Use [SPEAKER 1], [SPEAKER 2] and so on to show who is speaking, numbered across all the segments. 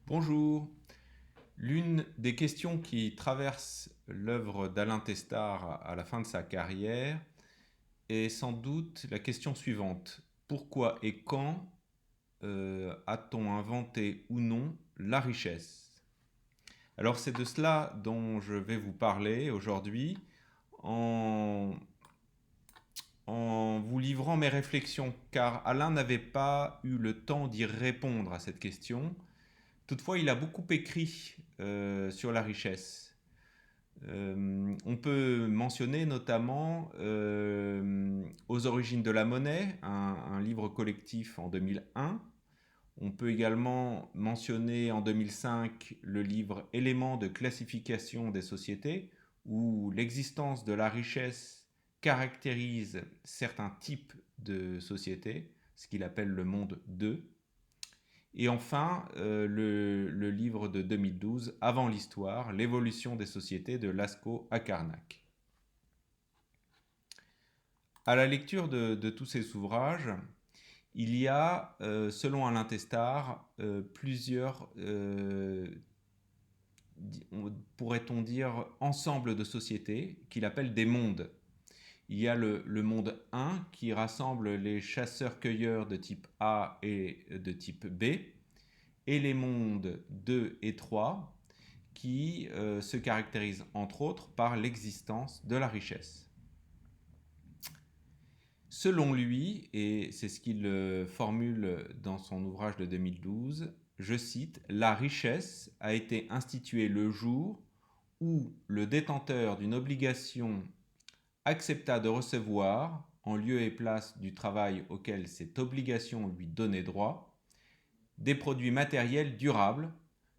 [SPEAKER 1] Bonjour. L'une des questions qui traverse l'œuvre d'Alain Testard à la fin de sa carrière est sans doute la question suivante. Pourquoi et quand a-t-on inventé ou non la richesse? Alors c'est de cela dont je vais vous parler aujourd'hui en, en vous livrant mes réflexions, car Alain n'avait pas eu le temps d'y répondre à cette question. Toutefois, il a beaucoup écrit sur la richesse. On peut mentionner notamment Aux origines de la monnaie, un livre collectif en 2001. On peut également mentionner en 2005 le livre Éléments de classification des sociétés, où l'existence de la richesse caractérise certains types de sociétés, ce qu'il appelle le monde 2. Et enfin, le livre de 2012, Avant l'histoire, l'évolution des sociétés de Lascaux à Carnac. À la lecture de tous ces ouvrages, il y a, selon Alain Testard, plusieurs, pourrait-on dire, ensembles de sociétés qu'il appelle des mondes. Il y a le monde 1 qui rassemble les chasseurs-cueilleurs de type A et de type B, et les mondes 2 et 3 qui se caractérisent entre autres par l'existence de la richesse. Selon lui, et c'est ce qu'il formule dans son ouvrage de 2012, je cite, la richesse a été instituée le jour où le détenteur d'une obligation accepta de recevoir, en lieu et place du travail auquel cette obligation lui donnait droit, des produits matériels durables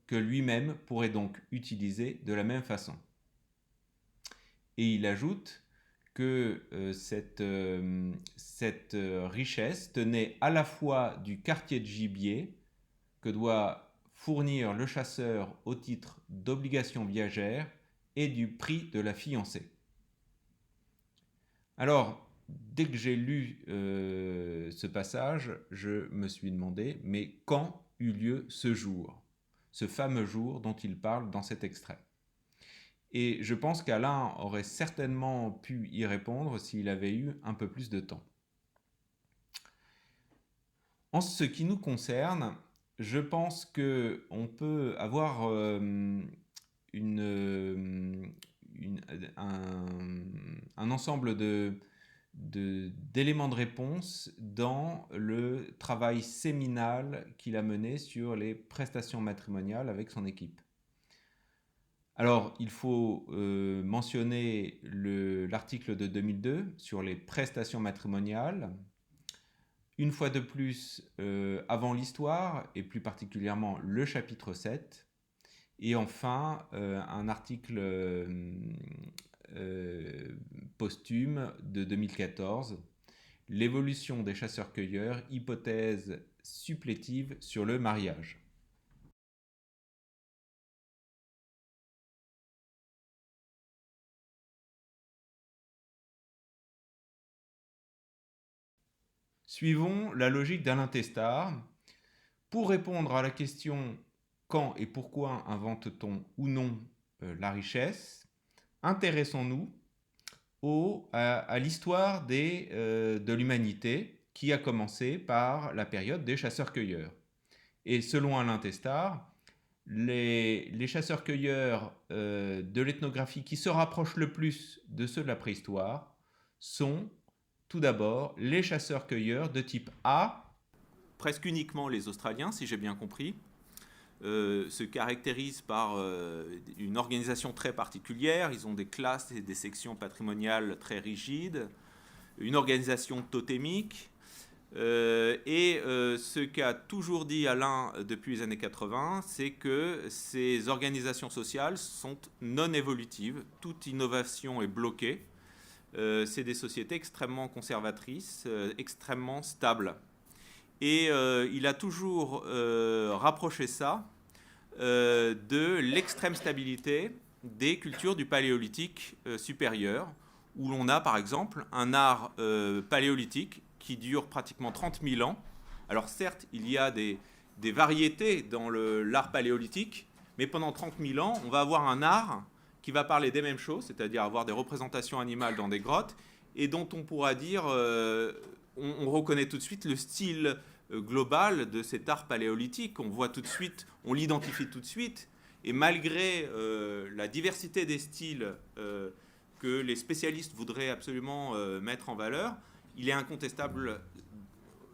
[SPEAKER 1] que lui-même pourrait donc utiliser de la même façon. Et il ajoute que cette richesse tenait à la fois du quartier de gibier que doit fournir le chasseur au titre d'obligation viagère et du prix de la fiancée. Alors, dès que j'ai lu ce passage, je me suis demandé, mais quand eut lieu ce jour, ce fameux jour dont il parle dans cet extrait? Et je pense qu'Alain aurait certainement pu y répondre s'il avait eu un peu plus de temps. En ce qui nous concerne, je pense qu'on peut avoir une, un ensemble d'éléments de réponse dans le travail séminal qu'il a mené sur les prestations matrimoniales avec son équipe. Alors, il faut mentionner l'article de 2002 sur les prestations matrimoniales. Une fois de plus, avant l'histoire, et plus particulièrement le chapitre 7. Et enfin, un article posthume de 2014, l'évolution des chasseurs-cueilleurs, hypothèse supplétive sur le mariage. Suivons la logique d'Alain Testard. Pour répondre à la question quand et pourquoi invente-t-on ou non la richesse, intéressons-nous à l'histoire de l'humanité qui a commencé par la période des chasseurs-cueilleurs. Et selon Alain Testard, les chasseurs-cueilleurs de l'ethnographie qui se rapprochent le plus de ceux de la préhistoire sont tout d'abord les chasseurs-cueilleurs de type A, presque uniquement les Australiens, si j'ai bien compris, se caractérisent par une organisation très particulière. Ils ont des classes et des sections patrimoniales très rigides, une organisation totémique. Ce qu'a toujours dit Alain depuis les années 80, c'est que ces organisations sociales sont non évolutives. Toute innovation est bloquée. C'est des sociétés extrêmement conservatrices, extrêmement stables. Et il a toujours rapproché ça de l'extrême stabilité des cultures du paléolithique supérieur, où l'on a par exemple un art paléolithique qui dure pratiquement 30 000 ans. Alors certes, il y a des des variétés dans l'art paléolithique, mais pendant 30 000 ans, on va avoir un art qui va parler des mêmes choses, c'est-à-dire avoir des représentations animales dans des grottes, et dont on pourra dire, on reconnaît tout de suite le style global de cet art paléolithique, on voit tout de suite, on l'identifie tout de suite, et malgré la diversité des styles que les spécialistes voudraient absolument mettre en valeur, il est incontestable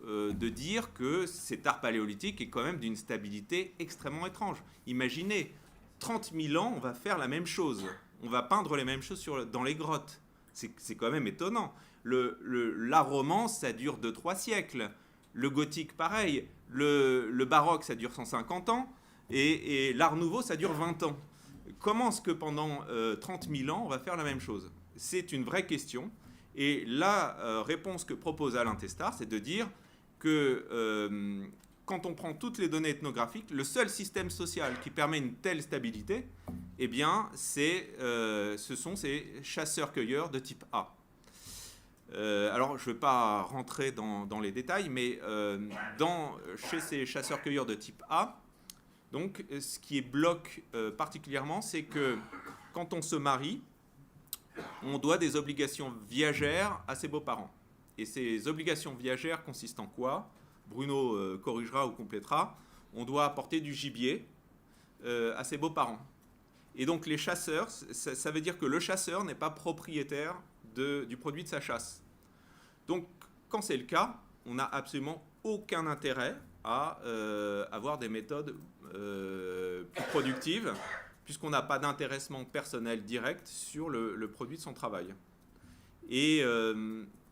[SPEAKER 1] de dire que cet art paléolithique est quand même d'une stabilité extrêmement étrange. Imaginez, 30 000 ans, on va faire la même chose. On va peindre les mêmes choses dans les grottes. C'est quand même étonnant. L'art roman, ça dure 2-3 siècles. Le gothique, pareil. Le baroque, ça dure 150 ans. Et l'art nouveau, ça dure 20 ans. Comment est-ce que pendant 30 000 ans, on va faire la même chose? C'est une vraie question. Et la réponse que propose Alain Testart, c'est de dire que quand on prend toutes les données ethnographiques, le seul système social qui permet une telle stabilité, eh bien, ce sont ces chasseurs-cueilleurs de type A. Alors, je ne vais pas rentrer dans les détails, mais chez ces chasseurs-cueilleurs de type A, donc, ce qui bloque particulièrement, c'est que quand on se marie, on doit des obligations viagères à ses beaux-parents. Et ces obligations viagères consistent en quoi? Bruno corrigera ou complétera. On doit apporter du gibier à ses beaux-parents. Et donc les chasseurs, ça veut dire que le chasseur n'est pas propriétaire du produit de sa chasse. Donc quand c'est le cas, on n'a absolument aucun intérêt à avoir des méthodes plus productives, puisqu'on n'a pas d'intéressement personnel direct sur le produit de son travail. Et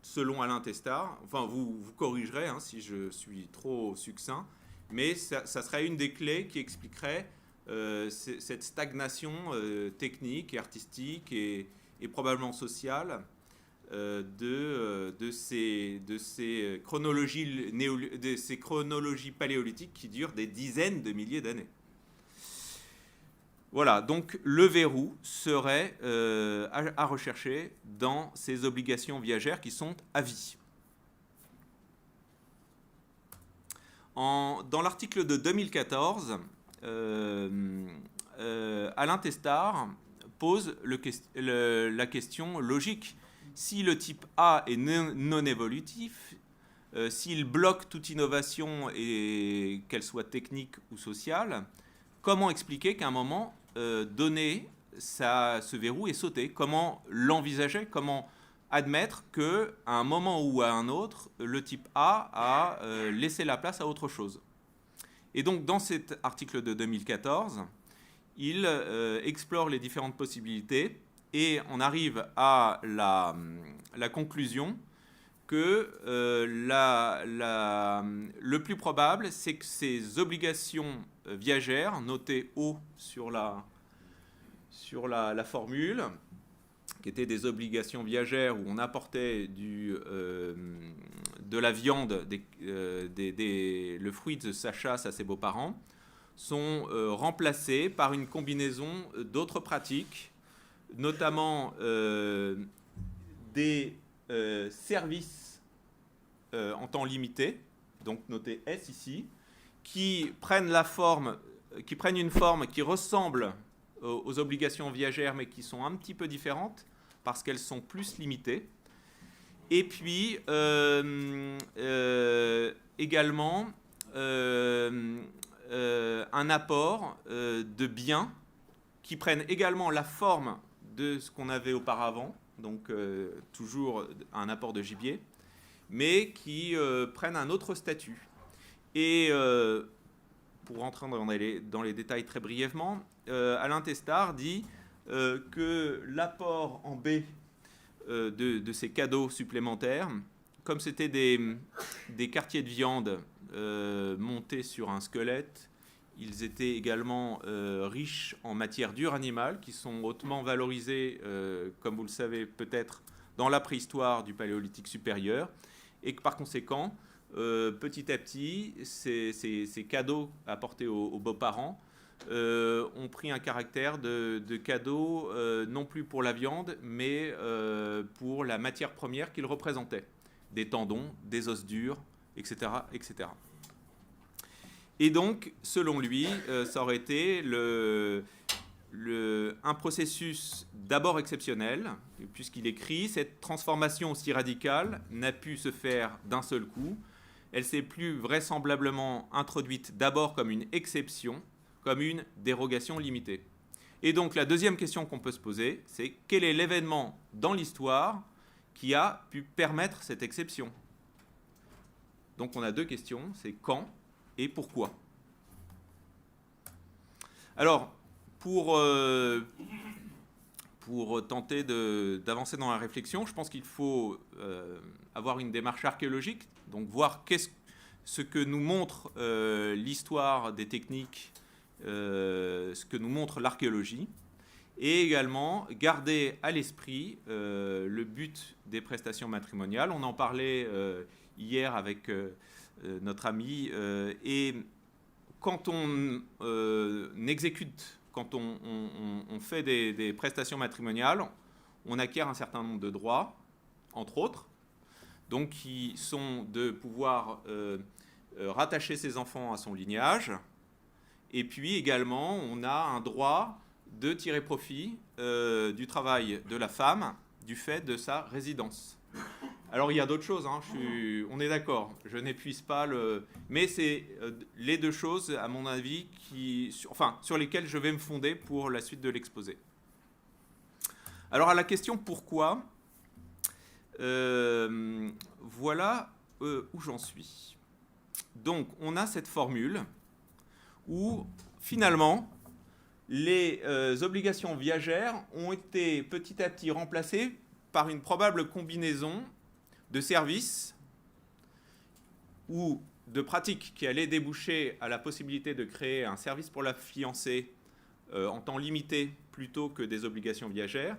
[SPEAKER 1] selon Alain Testart, enfin vous corrigerez si je suis trop succinct, mais ça serait une des clés qui expliquerait cette stagnation technique et artistique et probablement sociale de ces chronologies paléolithiques qui durent des dizaines de milliers d'années. Voilà, donc le verrou serait à rechercher dans ces obligations viagères qui sont à vie. Dans l'article de 2014, Alain Testart pose la question logique. Si le type A est non évolutif, s'il bloque toute innovation, et qu'elle soit technique ou sociale, comment expliquer qu'à un moment donné, ce verrou est sauté? Comment l'envisager? Comment admettre qu'à un moment ou à un autre, le type A a laissé la place à autre chose? Et donc, dans cet article de 2014, il explore les différentes possibilités et on arrive à la conclusion que le plus probable, c'est que ces obligations viagères, notées haut sur la formule, qui étaient des obligations viagères où on apportait de la viande, le fruit de sa chasse à ses beaux-parents, sont remplacées par une combinaison d'autres pratiques, notamment des services en temps limité, donc noté S ici, qui prennent une forme qui ressemble aux obligations viagères, mais qui sont un petit peu différentes, parce qu'elles sont plus limitées. Et puis, également, un apport de biens qui prennent également la forme de ce qu'on avait auparavant, donc toujours un apport de gibier, mais qui prennent un autre statut. Et pour rentrer dans les détails très brièvement, Alain Testart dit que l'apport en B de ces cadeaux supplémentaires, comme c'était des quartiers de viande montés sur un squelette, ils étaient également riches en matières dures animales qui sont hautement valorisées, comme vous le savez peut-être, dans la préhistoire du Paléolithique supérieur, et que par conséquent, petit à petit, ces cadeaux apportés aux beaux-parents ont pris un caractère de cadeaux non plus pour la viande, mais pour la matière première qu'ils représentaient, des tendons, des os durs, etc., etc.
[SPEAKER 2] Et donc, selon lui, ça aurait été un processus d'abord exceptionnel, puisqu'il écrit « Cette transformation aussi radicale n'a pu se faire d'un seul coup. Elle s'est plus vraisemblablement introduite d'abord comme une exception, comme une dérogation limitée. » Et donc, la deuxième question qu'on peut se poser, c'est quel est l'événement dans l'histoire qui a pu permettre cette exception? Donc, on a deux questions, c'est quand et pourquoi. Alors, pour tenter d'avancer dans la réflexion, je pense qu'il faut avoir une démarche archéologique, donc voir ce que nous montre l'histoire des techniques, ce que nous montre l'archéologie, et également garder à l'esprit le but des prestations matrimoniales. On en parlait hier avec notre ami, et quand on exécute, quand on fait des prestations matrimoniales, on acquiert un certain nombre de droits, entre autres, donc qui sont de pouvoir rattacher ses enfants à son lignage, et puis également on a un droit de tirer profit du travail de la femme du fait de sa résidence. Alors il y a d'autres choses, hein, on est d'accord, je n'épuise pas le... Mais c'est les deux choses, à mon avis, sur lesquelles je vais me fonder pour la suite de l'exposé. Alors à la question pourquoi, voilà où j'en suis. Donc on a cette formule où finalement les obligations viagères ont été petit à petit remplacées par une probable combinaison de services ou de pratiques qui allaient déboucher à la possibilité de créer un service pour la fiancée en temps limité plutôt que des obligations viagères,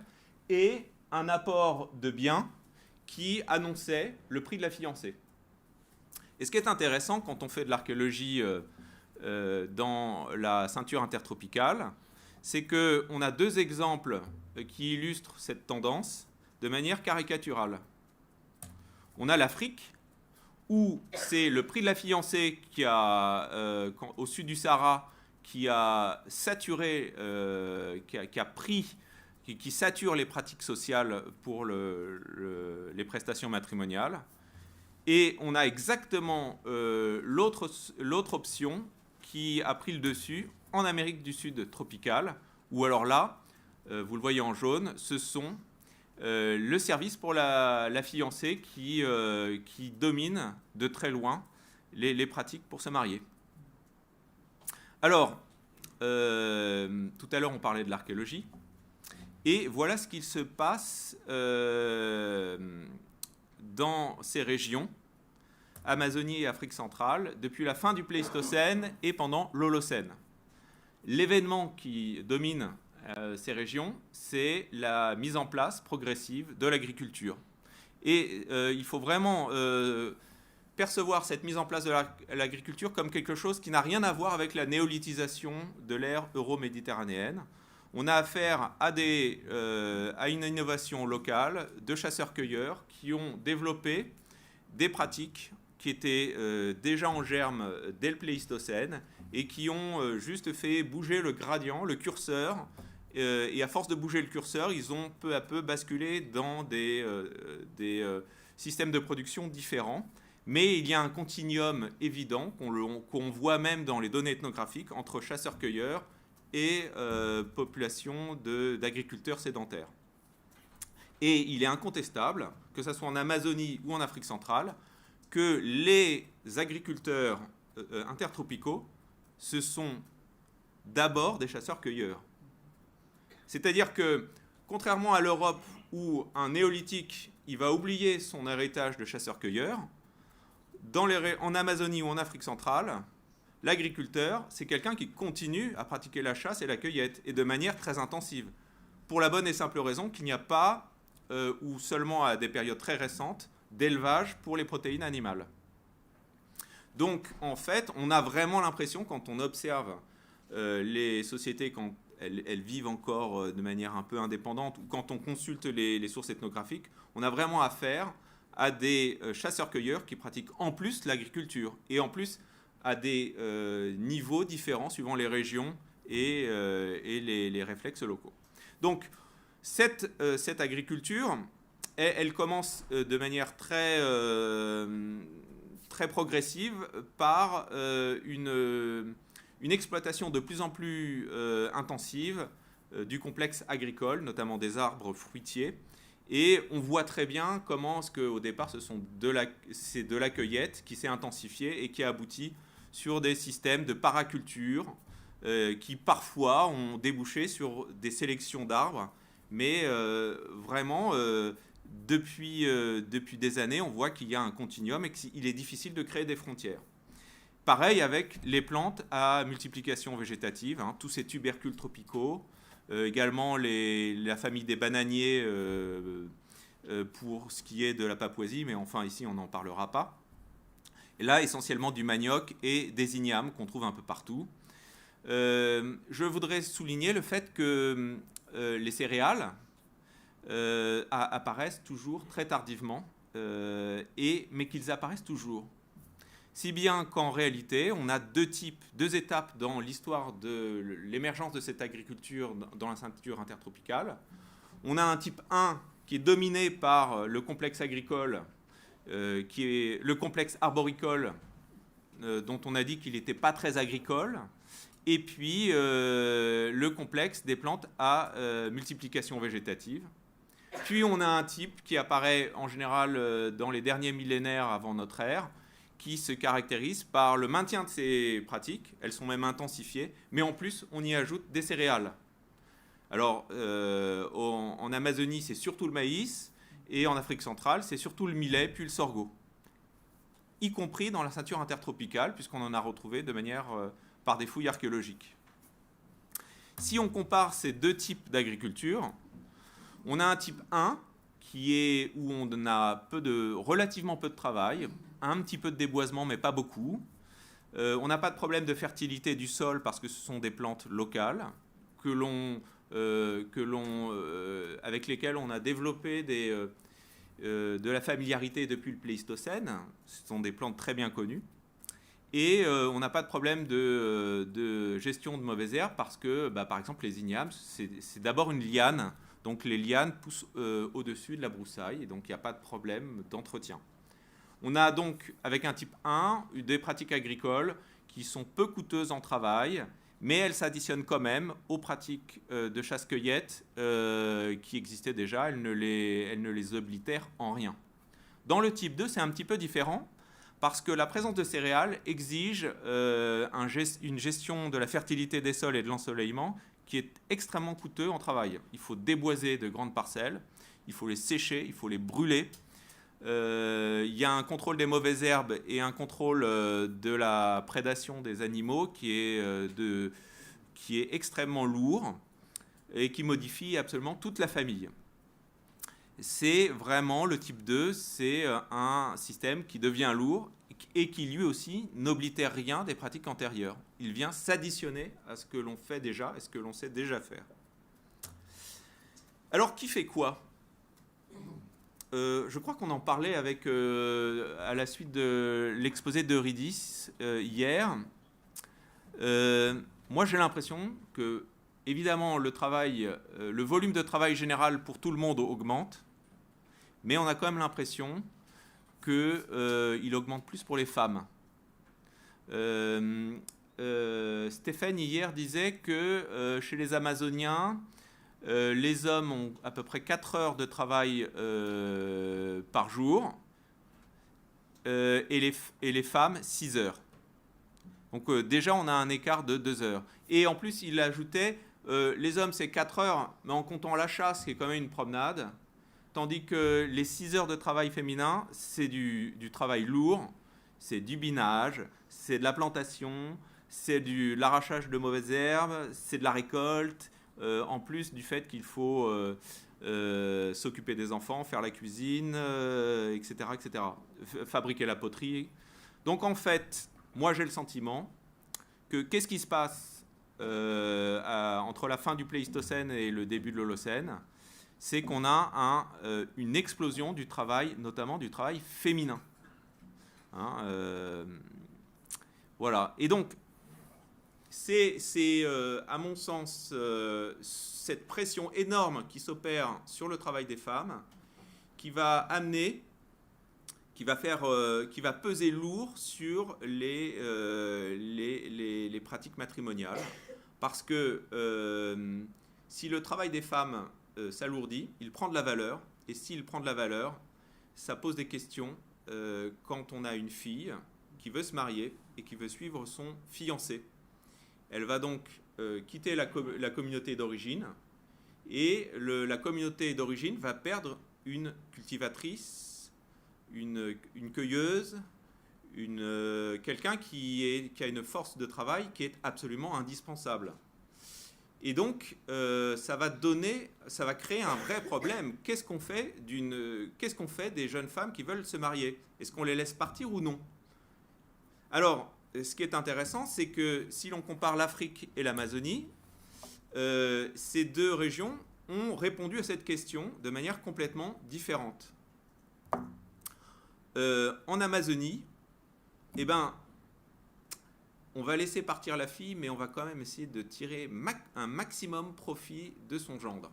[SPEAKER 2] et un apport de biens qui annonçait le prix de la fiancée. Et ce qui est intéressant quand on fait de l'archéologie dans la ceinture intertropicale, c'est qu'on a deux exemples qui illustrent cette tendance de manière caricaturale. On a l'Afrique, où c'est le prix de la fiancée au sud du Sahara qui a saturé, qui sature les pratiques sociales pour les prestations matrimoniales. Et on a exactement l'autre option qui a pris le dessus en Amérique du Sud tropicale, où alors là, vous le voyez en jaune, ce sont le service pour la fiancée qui domine de très loin les pratiques pour se marier. Alors, tout à l'heure on parlait de l'archéologie, et voilà ce qu'il se passe dans ces régions, Amazonie et Afrique centrale, depuis la fin du Pléistocène et pendant l'Holocène. L'événement qui domine ces régions, c'est la mise en place progressive de l'agriculture. Et il faut vraiment percevoir cette mise en place de l'agriculture comme quelque chose qui n'a rien à voir avec la néolithisation de l'ère euro-méditerranéenne. On a affaire à une innovation locale de chasseurs-cueilleurs qui ont développé des pratiques qui étaient déjà en germe dès le Pléistocène et qui ont juste fait bouger le gradient, le curseur, et à force de bouger le curseur, ils ont peu à peu basculé dans des systèmes de production différents. Mais il y a un continuum évident qu'on voit même dans les données ethnographiques entre chasseurs-cueilleurs et population d'agriculteurs sédentaires. Et il est incontestable, que ce soit en Amazonie ou en Afrique centrale, que les agriculteurs intertropicaux, ce sont d'abord des chasseurs-cueilleurs. C'est-à-dire que, contrairement à l'Europe où un néolithique, il va oublier son héritage de chasseurs-cueilleurs, en Amazonie ou en Afrique centrale, l'agriculteur, c'est quelqu'un qui continue à pratiquer la chasse et la cueillette, et de manière très intensive. Pour la bonne et simple raison qu'il n'y a pas, ou seulement à des périodes très récentes, d'élevage pour les protéines animales. Donc, en fait, on a vraiment l'impression, quand on observe les sociétés, quand elles vivent encore de manière un peu indépendante, ou quand on consulte les sources ethnographiques, on a vraiment affaire à des chasseurs-cueilleurs qui pratiquent en plus l'agriculture, et en plus à des niveaux différents suivant les régions et les réflexes locaux. Donc, cette agriculture, elle commence de manière très progressive par une exploitation de plus en plus intensive du complexe agricole, notamment des arbres fruitiers. Et on voit très bien comment est-ce qu'au départ, c'est de la cueillette qui s'est intensifiée et qui a abouti sur des systèmes de paraculture qui parfois ont débouché sur des sélections d'arbres. Mais vraiment, depuis des années, on voit qu'il y a un continuum et qu'il est difficile de créer des frontières. Pareil avec les plantes à multiplication végétative, hein, tous ces tubercules tropicaux, également la famille des bananiers pour ce qui est de la Papouasie, mais enfin ici on n'en parlera pas. Et là essentiellement du manioc et des ignames qu'on trouve un peu partout. Je voudrais souligner le fait que les céréales apparaissent toujours très tardivement, mais qu'ils apparaissent toujours. Si bien qu'en réalité, on a deux étapes dans l'histoire de l'émergence de cette agriculture dans la ceinture intertropicale. On a un type 1 qui est dominé par le complexe agricole, qui est le complexe arboricole, dont on a dit qu'il n'était pas très agricole, et puis le complexe des plantes à multiplication végétative. Puis on a un type qui apparaît en général dans les derniers millénaires avant notre ère, qui se caractérise par le maintien de ces pratiques, elles sont même intensifiées, mais en plus on y ajoute des céréales. Alors en Amazonie c'est surtout le maïs, et en Afrique centrale c'est surtout le millet puis le sorgho, y compris dans la ceinture intertropicale, puisqu'on en a retrouvé de manière par des fouilles archéologiques. Si on compare ces deux types d'agriculture, on a un type 1 où on a relativement peu de travail, un petit peu de déboisement, mais pas beaucoup. On n'a pas de problème de fertilité du sol parce que ce sont des plantes locales avec lesquelles on a développé de la familiarité depuis le Pléistocène. Ce sont des plantes très bien connues. Et on n'a pas de problème de gestion de mauvaises herbes parce que, par exemple, les ignames, c'est d'abord une liane. Donc les lianes poussent au-dessus de la broussaille, et donc il n'y a pas de problème d'entretien. On a donc, avec un type 1, des pratiques agricoles qui sont peu coûteuses en travail, mais elles s'additionnent quand même aux pratiques de chasse-cueillette qui existaient déjà. Elles ne les oblitèrent en rien. Dans le type 2, c'est un petit peu différent, parce que la présence de céréales exige une gestion de la fertilité des sols et de l'ensoleillement qui est extrêmement coûteux en travail. Il faut déboiser de grandes parcelles, il faut les sécher, il faut les brûler. Il y a un contrôle des mauvaises herbes et un contrôle de la prédation des animaux qui est extrêmement lourd et qui modifie absolument toute la famille. C'est vraiment le type 2, c'est un système qui devient lourd et qui lui aussi n'oblitère rien des pratiques antérieures. Il vient s'additionner à ce que l'on fait déjà et ce que l'on sait déjà faire. Alors qui fait quoi ? Je crois qu'on en parlait à la suite de l'exposé d'Eurydice hier. Moi j'ai l'impression que, évidemment, le volume de travail général pour tout le monde augmente, mais on a quand même l'impression qu'il augmente plus pour les femmes. Stéphane hier disait que chez les Amazoniens, les hommes ont à peu près 4 heures de travail par jour et les femmes 6 heures. Donc déjà on a un écart de 2 heures. Et en plus il ajoutait, les hommes c'est 4 heures, mais en comptant la chasse qui est quand même une promenade, tandis que les 6 heures de travail féminin c'est du travail lourd, c'est du binage, c'est de la plantation, c'est de l'arrachage de mauvaises herbes, c'est de la récolte, en plus du fait qu'il faut s'occuper des enfants, faire la cuisine, etc., etc., fabriquer la poterie. Donc en fait, moi j'ai le sentiment que qu'est-ce qui se passe entre la fin du Pléistocène et le début de l'Holocène, c'est qu'on a une explosion du travail, notamment du travail féminin. Voilà. Et donc, c'est à mon sens, cette pression énorme qui s'opère sur le travail des femmes qui va amener, qui va peser lourd sur les pratiques matrimoniales. Parce que si le travail des femmes s'alourdit, il prend de la valeur. Et s'il prend de la valeur, ça pose des questions quand on a une fille qui veut se marier et qui veut suivre son fiancé. Elle va donc quitter la communauté d'origine et la communauté d'origine va perdre une cultivatrice, une cueilleuse, quelqu'un qui a une force de travail qui est absolument indispensable. Et donc, ça va créer un vrai problème. Qu'est-ce qu'on fait des jeunes femmes qui veulent se marier? Est-ce qu'on les laisse partir ou non? Alors, ce qui est intéressant, c'est que si l'on compare l'Afrique et l'Amazonie, ces deux régions ont répondu à cette question de manière complètement différente. En Amazonie, on va laisser partir la fille, mais on va quand même essayer de tirer un maximum profit de son gendre.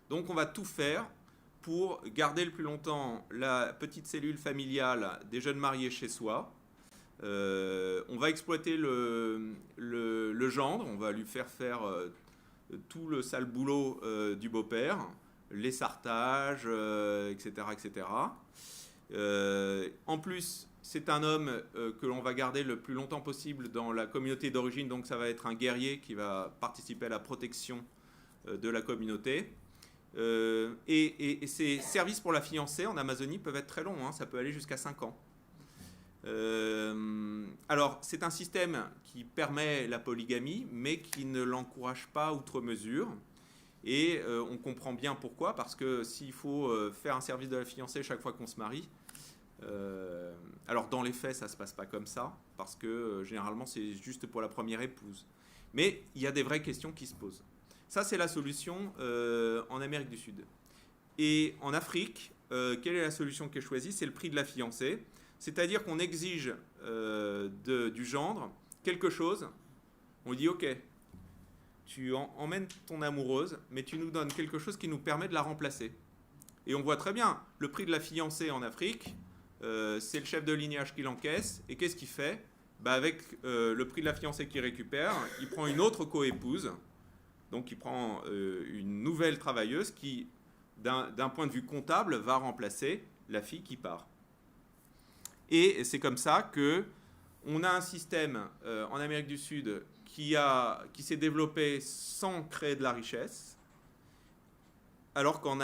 [SPEAKER 2] Donc on va tout faire pour garder le plus longtemps la petite cellule familiale des jeunes mariés chez soi. On va exploiter le gendre, on va lui faire tout le sale boulot du beau-père, les sartages, etc. etc. En plus, c'est un homme que l'on va garder le plus longtemps possible dans la communauté d'origine, donc ça va être un guerrier qui va participer à la protection de la communauté. Et ces services pour la fiancée en Amazonie peuvent être très longs, hein, ça peut aller jusqu'à 5 ans. Alors, c'est un système qui permet la polygamie, mais qui ne l'encourage pas outre mesure. Et on comprend bien pourquoi, parce que s'il faut faire un service de la fiancée chaque fois qu'on se marie, alors dans les faits, ça ne se passe pas comme ça, parce que généralement, c'est juste pour la première épouse. Mais il y a des vraies questions qui se posent. Ça, c'est la solution en Amérique du Sud. Et en Afrique, quelle est la solution qui est choisie? C'est le prix de la fiancée. C'est-à-dire qu'on exige du gendre quelque chose. On dit, OK, tu emmènes ton amoureuse, mais tu nous donnes quelque chose qui nous permet de la remplacer. Et on voit très bien, le prix de la fiancée en Afrique, c'est le chef de lignage qui l'encaisse. Et qu'est-ce qu'il fait? Avec le prix de la fiancée qu'il récupère, il prend une autre coépouse. Donc il prend une nouvelle travailleuse qui, d'un point de vue comptable, va remplacer la fille qui part. Et c'est comme ça qu'on a un système en Amérique du Sud qui s'est développé sans créer de la richesse, alors qu'en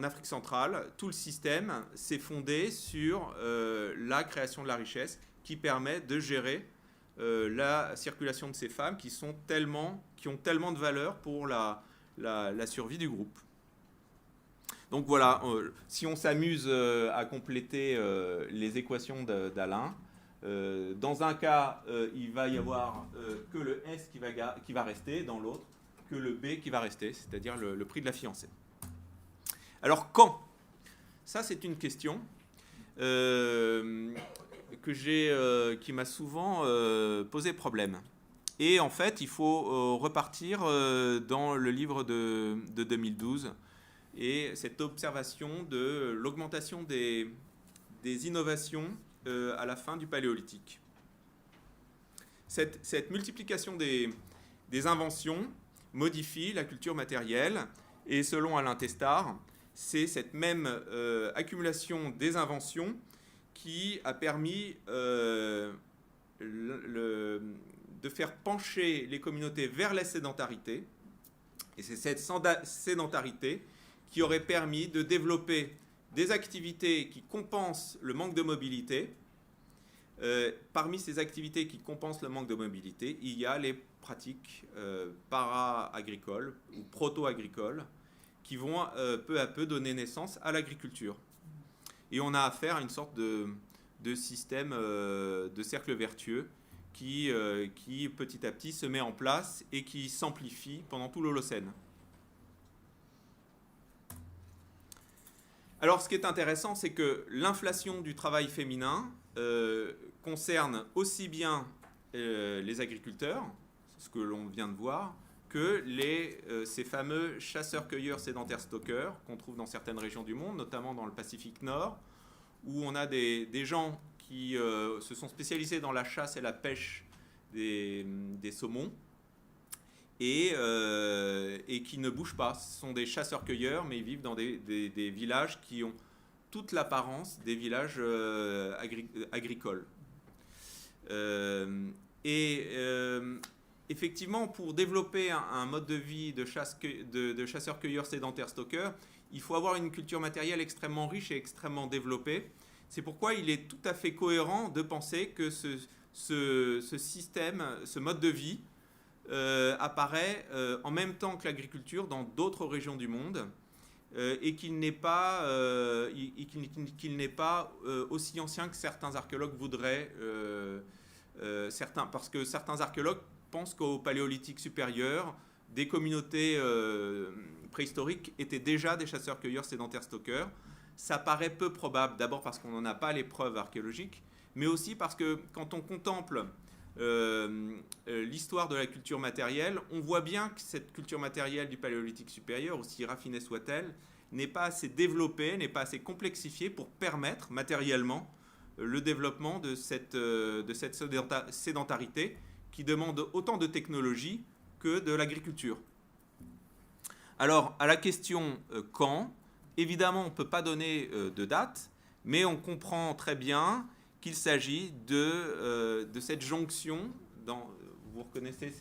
[SPEAKER 2] Afrique centrale, tout le système s'est fondé sur la création de la richesse qui permet de gérer la circulation de ces femmes qui ont tellement de valeur pour la survie du groupe. Donc voilà, si on s'amuse à compléter les équations d'Alain, dans un cas, il va y avoir que le S qui va rester, dans l'autre, que le B qui va rester, c'est-à-dire le prix de la fiancée. Alors quand? Ça, c'est une question qui m'a souvent posé problème. Et en fait, il faut repartir dans le livre de 2012 et cette observation de l'augmentation des innovations à la fin du Paléolithique. Cette multiplication des inventions modifie la culture matérielle et selon Alain Testard, c'est cette même accumulation des inventions qui a permis de faire pencher les communautés vers la sédentarité. Et c'est cette sédentarité qui aurait permis de développer des activités qui compensent le manque de mobilité. Parmi ces activités qui compensent le manque de mobilité, il y a les pratiques para-agricoles ou proto-agricoles qui vont peu à peu donner naissance à l'agriculture. Et on a affaire à une sorte de système de cercle vertueux qui petit à petit se met en place et qui s'amplifie pendant tout l'Holocène. Alors, ce qui est intéressant, c'est que l'inflation du travail féminin concerne aussi bien les agriculteurs, c'est ce que l'on vient de voir, que ces fameux chasseurs-cueilleurs sédentaires-stockeurs qu'on trouve dans certaines régions du monde, notamment dans le Pacifique Nord, où on a des gens qui se sont spécialisés dans la chasse et la pêche des saumons et qui ne bougent pas. Ce sont des chasseurs-cueilleurs, mais ils vivent dans des villages qui ont toute l'apparence des villages agricoles. Effectivement, pour développer un mode de vie de chasseurs-cueilleurs sédentaires-stockeurs, il faut avoir une culture matérielle extrêmement riche et extrêmement développée. C'est pourquoi il est tout à fait cohérent de penser que ce système, ce mode de vie, apparaît en même temps que l'agriculture dans d'autres régions du monde et qu'il n'est pas, aussi ancien que certains archéologues voudraient, parce que certains archéologues pensent qu'au Paléolithique supérieur, des communautés préhistoriques étaient déjà des chasseurs-cueilleurs sédentaires-stockeurs. Ça paraît peu probable, d'abord parce qu'on n'en a pas les preuves archéologiques, mais aussi parce que quand on contemple l'histoire de la culture matérielle, on voit bien que cette culture matérielle du Paléolithique supérieur, aussi raffinée soit-elle, n'est pas assez développée, n'est pas assez complexifiée pour permettre matériellement le développement de cette sédentarité qui demande autant de technologie que de l'agriculture. Alors, à la question quand, évidemment, on ne peut pas donner de date, mais on comprend très bien qu'il s'agit de cette jonction. Vous reconnaissez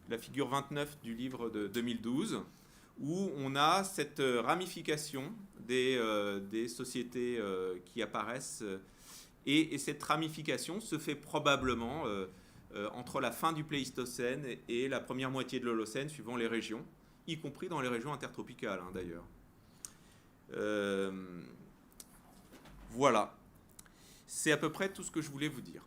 [SPEAKER 2] la figure 29 du livre de 2012, où on a cette ramification des sociétés qui apparaissent. Et cette ramification se fait probablement entre la fin du Pléistocène et la première moitié de l'Holocène, suivant les régions, y compris dans les régions intertropicales, d'ailleurs. Voilà. C'est à peu près tout ce que je voulais vous dire.